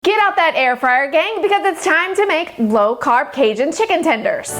Get out that air fryer, gang, because it's time to make low-carb Cajun chicken tenders.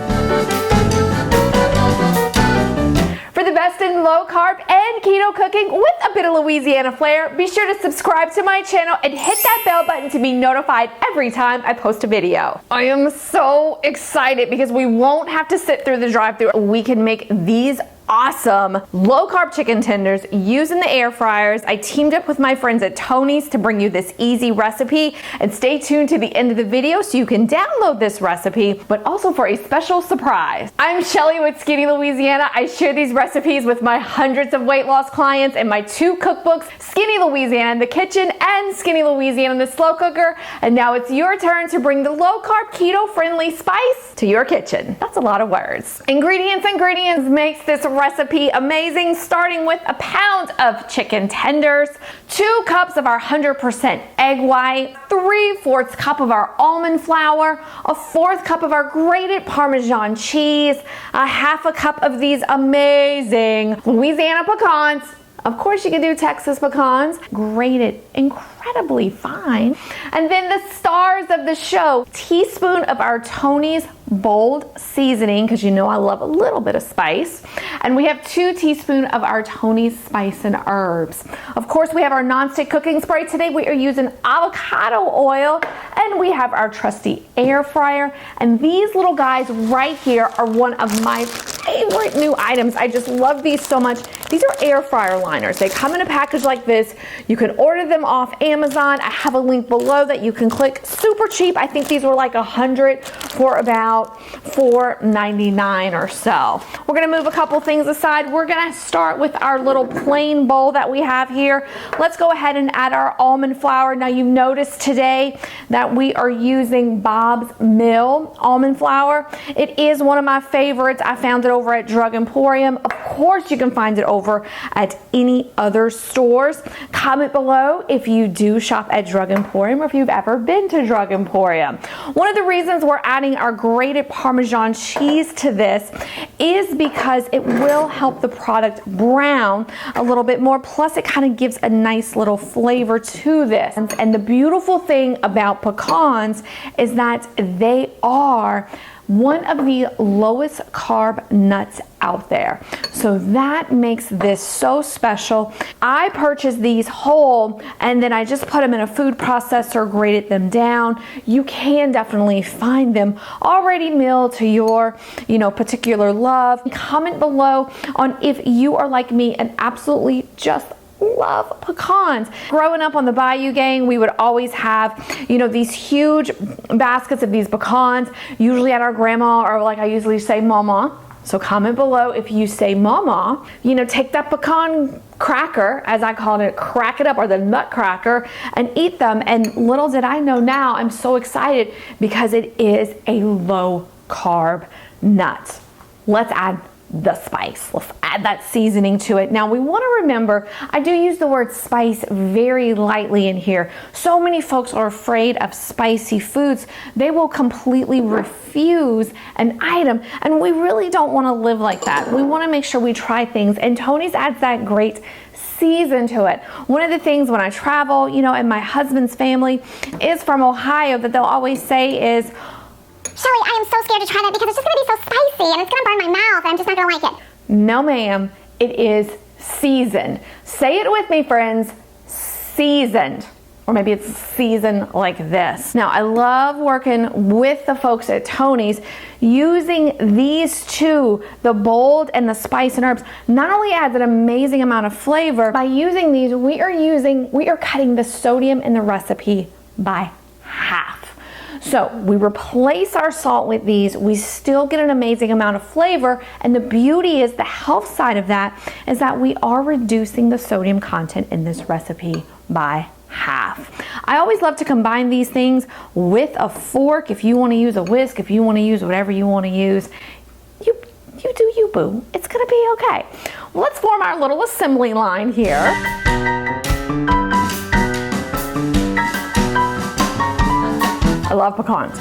For the best in low-carb and keto cooking with a bit of Louisiana flair, be sure to subscribe to my channel and hit that bell button to be notified every time I post a video. I am so excited because we won't have to sit through the drive-thru. We can make these awesome low-carb chicken tenders using the air fryers. I teamed up with my friends at Tony's to bring you this easy recipe, and stay tuned to the end of the video so you can download this recipe, but also for a special surprise. I'm Shelly with Skinny Louisiana. I share these recipes with my hundreds of weight loss clients in my 2 cookbooks, Skinny Louisiana in the Kitchen and Skinny Louisiana in the Slow Cooker. And now it's your turn to bring the low-carb keto-friendly spice to your kitchen. That's a lot of words. Ingredients makes this recipe amazing, starting with a pound of chicken tenders, 2 cups of our 100% egg white, 3/4 cup of our almond flour, a 1/4 cup of our grated Parmesan cheese, a 1/2 cup of these amazing Louisiana pecans. Of course, you can do Texas pecans, grated incredibly fine. And then the stars of the show, teaspoon of our Tony's bold seasoning, because you know I love a little bit of spice. And we have 2 teaspoons of our Tony's spice and herbs. Of course, we have our nonstick cooking spray. Today we are using avocado oil, and we have our trusty air fryer. And these little guys right here are one of my favorite new items. I just love these so much. These are air fryer liners. They come in a package like this. You can order them off Amazon. I have a link below that you can click. Super cheap. I think these were like 100 for about $4.99 or so. We're gonna move a couple things aside. We're gonna start with our little plain bowl that we have here. Let's go ahead and add our almond flour. Now you notice today that we are using Bob's Mill almond flour. It is one of my favorites. I found it over at Drug Emporium. Of course, you can find it over at any other stores. Comment below if you do shop at Drug Emporium or if you've ever been to Drug Emporium. One of the reasons we're adding our grated Parmesan cheese to this is because it will help the product brown a little bit more. Plus, it kind of gives a nice little flavor to this. And the beautiful thing about pecans is that they are one of the lowest carb nuts out there. So that makes this so special. I purchased these whole, and then I just put them in a food processor, grated them down. You can definitely find them already milled to your, particular love. Comment below on if you are like me and absolutely just love pecans. Growing up on the Bayou, gang, we would always have, these huge baskets of these pecans, usually at our grandma, or like I usually say, mama. So comment below if you say mama. Take that pecan cracker, as I called it, crack it up, or the nut cracker, and eat them. And little did I know now, I'm so excited because it is a low carb nut. Let's add the spice. Let's add that seasoning to it. Now we want to remember, I do use the word spice very lightly in here. So many folks are afraid of spicy foods. They will completely refuse an item, and we really don't want to live like that. We want to make sure we try things, and Tony's adds that great season to it. One of the things when I travel, and my husband's family is from Ohio, that they'll always say is, Shelly, I am so scared to try that because it's just going to be so spicy and it's going to burn my mouth and I'm just not going to like it. No, ma'am. It is seasoned. Say it with me, friends. Seasoned. Or maybe it's seasoned like this. Now, I love working with the folks at Tony's. Using these 2, the bold and the spice and herbs, not only adds an amazing amount of flavor, by using these, we are cutting the sodium in the recipe by half. So we replace our salt with these, we still get an amazing amount of flavor, and the beauty is, the health side of that is that we are reducing the sodium content in this recipe by half. I always love to combine these things with a fork. If you want to use a whisk, if you want to use whatever you want to use, you do you, boo. It's gonna be okay. Well, let's form our little assembly line here. I love pecans.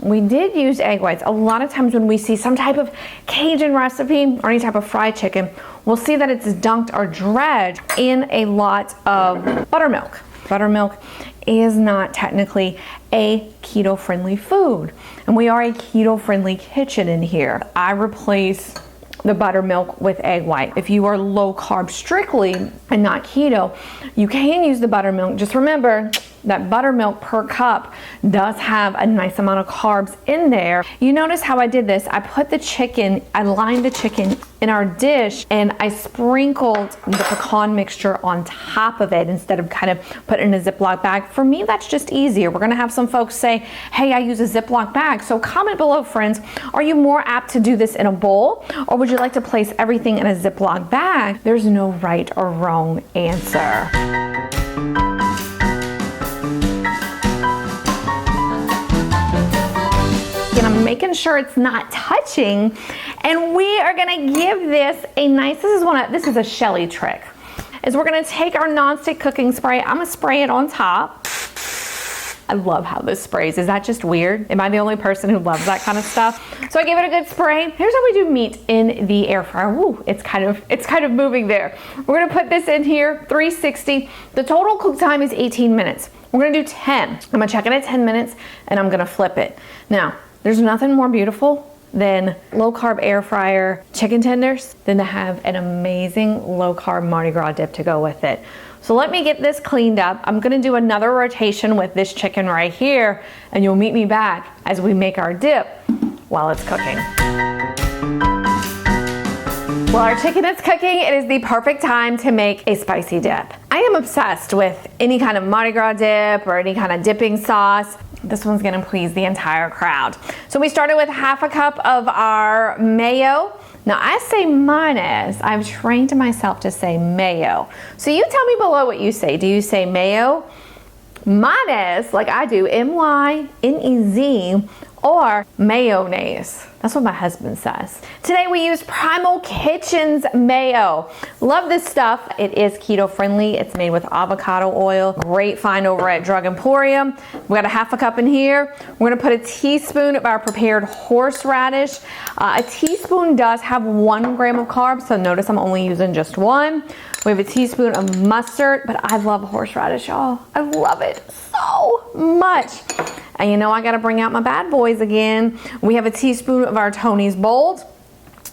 we did use egg whites. A lot of times when we see some type of Cajun recipe or any type of fried chicken, we'll see that it's dunked or dredged in a lot of buttermilk. Buttermilk is not technically a keto-friendly food, and we are a keto-friendly kitchen in here. I replace the buttermilk with egg white. If you are low carb strictly and not keto, you can use the buttermilk. Just remember that buttermilk per cup does have a nice amount of carbs in there. You notice how I did this. I put the chicken, I lined the chicken in our dish, and I sprinkled the pecan mixture on top of it instead of kind of put it in a Ziploc bag. For me, that's just easier. We're gonna have some folks say, hey, I use a Ziploc bag. So comment below, friends, are you more apt to do this in a bowl, or would you like to place everything in a Ziploc bag? There's no right or wrong answer. And I'm making sure it's not touching, and we are gonna give this a nice, this is a Shelly trick, is we're gonna take our nonstick cooking spray. I'm gonna spray it on top. I love how this sprays. Is that just weird? Am I the only person who loves that kind of stuff? So I give it a good spray. Here's how we do meat in the air fryer. Woo, it's kind of moving there. We're gonna put this in here, 360. The total cook time is 18 minutes. We're gonna do 10. I'm gonna check it at 10 minutes, and I'm gonna flip it. Now, there's nothing more beautiful than low carb air fryer chicken tenders than to have an amazing low carb Mardi Gras dip to go with it. So let me get this cleaned up. I'm gonna do another rotation with this chicken right here, and you'll meet me back as we make our dip while it's cooking. While our chicken is cooking, it is the perfect time to make a spicy dip. I am obsessed with any kind of Mardi Gras dip or any kind of dipping sauce. This one's gonna please the entire crowd. So we started with half a cup of our mayo. Now I say mayonnaise. I've trained myself to say mayo. So you tell me below what you say. Do you say mayo, mayonnaise, like I do, M-Y-N-E-Z, or mayonnaise? That's what my husband says. Today we use Primal Kitchen's mayo. Love this stuff. It is keto friendly. It's made with avocado oil. Great find over at Drug Emporium. We got a half a cup in here. We're gonna put a teaspoon of our prepared horseradish. A teaspoon does have 1 gram of carbs, so notice I'm only using just 1. We have a teaspoon of mustard, but I love horseradish, y'all. I love it so much. And you know I gotta bring out my bad boys again. We have a teaspoon of our Tony's Bold,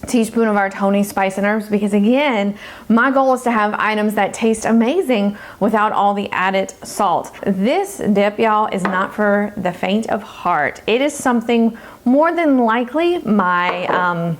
teaspoon of our Tony's Spice and Herbs, because again, my goal is to have items that taste amazing without all the added salt. This dip, y'all, is not for the faint of heart. It is something more than likely my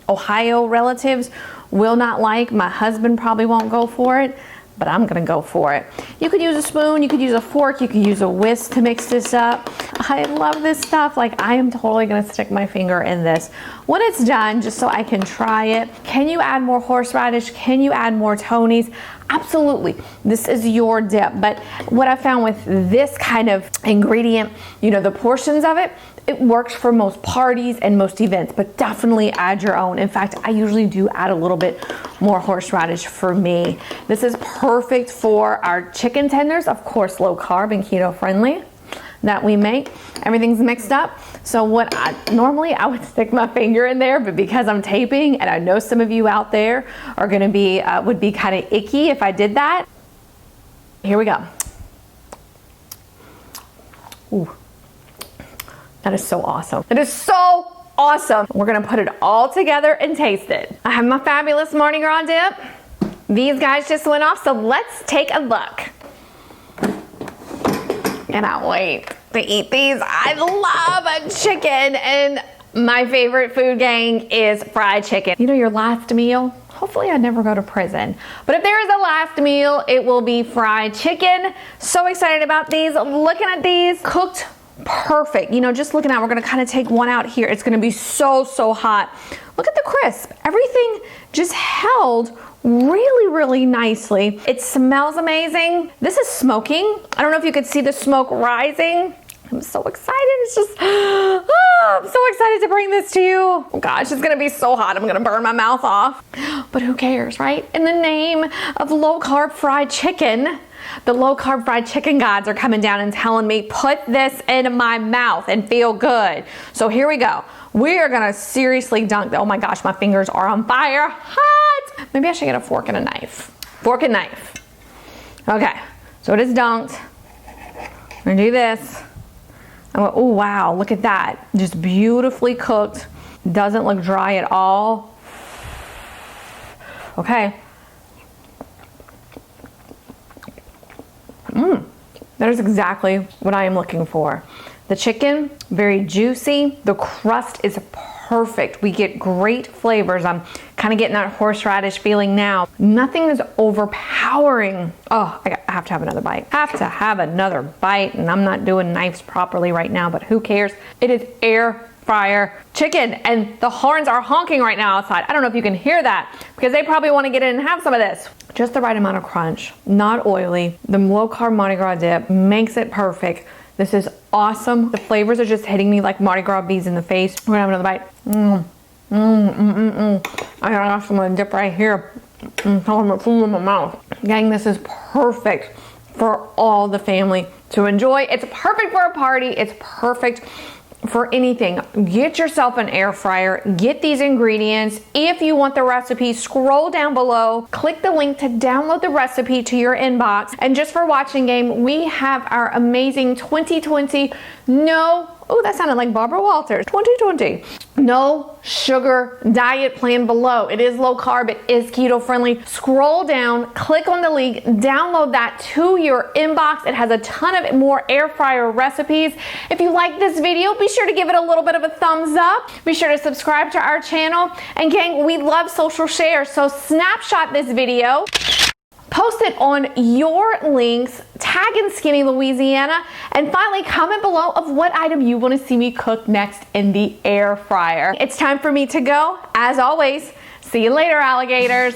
Ohio relatives will not like. My husband probably won't go for it, but I'm gonna go for it. You could use a spoon, you could use a fork, you could use a whisk to mix this up. I love this stuff. Like, I am totally gonna stick my finger in this when it's done, just so I can try it. Can you add more horseradish? Can you add more Tony's? Absolutely. This is your dip. But what I found with this kind of ingredient, you know, the portions of it, it works for most parties and most events, but definitely add your own. In fact, I usually do add a little bit more horseradish for me. This is perfect for our chicken tenders, of course, low carb and keto friendly that we make. Everything's mixed up. So normally I would stick my finger in there, but because I'm taping, and I know some of you out there are gonna be, would be kind of icky if I did that. Here we go. Ooh. That is so awesome. It is so awesome. We're gonna put it all together and taste it. I have my fabulous Mardi Gras dip. These guys just went off, so let's take a look. Cannot wait to eat these. I love chicken, and my favorite food, gang, is fried chicken. You know, your last meal, hopefully I never go to prison, but if there is a last meal, it will be fried chicken. So excited about these. Looking at these, cooked perfect. You know, just looking at, we're gonna kind of take one out here. It's gonna be so hot. Look at the crisp. Everything just held really nicely. It smells amazing. This is smoking. I don't know if you could see the smoke rising. I'm so excited. It's just, I'm so excited to bring this to you. Oh gosh, it's gonna be so hot. I'm gonna burn my mouth off. But who cares, right? In the name of low-carb fried chicken, the low-carb fried chicken gods are coming down and telling me, put this in my mouth and feel good. So here we go. We are gonna seriously dunk. Oh my gosh, my fingers are on fire. Hot. Maybe I should get a fork and a knife. Fork and knife. Okay, so it is dunked. I'm gonna do this. Oh wow, look at that. Just beautifully cooked. Doesn't look dry at all. Okay. That is exactly what I am looking for. The chicken, very juicy. The crust is perfect. We get great flavors. I'm kind of getting that horseradish feeling now. Nothing is overpowering. Oh, I have to have another bite. Have to have another bite, and I'm not doing knives properly right now, but who cares? It is air fryer chicken, and the horns are honking right now outside. I don't know if you can hear that, because they probably want to get in and have some of this. Just the right amount of crunch, not oily. The low-carb Mardi Gras dip makes it perfect. This is awesome. The flavors are just hitting me like Mardi Gras bees in the face. We're gonna have another bite. I got some of the dip right here. Talking about food in my mouth. Gang, this is perfect for all the family to enjoy. It's perfect for a party. It's perfect for anything. Get yourself an air fryer. Get these ingredients. If you want the recipe, scroll down below, click the link to download the recipe to your inbox. And just for watching game, we have our amazing 2020 that sounded like Barbara Walters. 2020. No sugar diet plan below. It is low carb. It is keto friendly. Scroll down, click on the link, download that to your inbox. It has a ton of more air fryer recipes. If you like this video, be sure to give it a little bit of a thumbs up. Be sure to subscribe to our channel. And gang, we love social shares. So snapshot this video, post it on your links, tag in Skinny Louisiana, and finally comment below of what item you want to see me cook next in the air fryer. It's time for me to go. As always, see you later, alligators.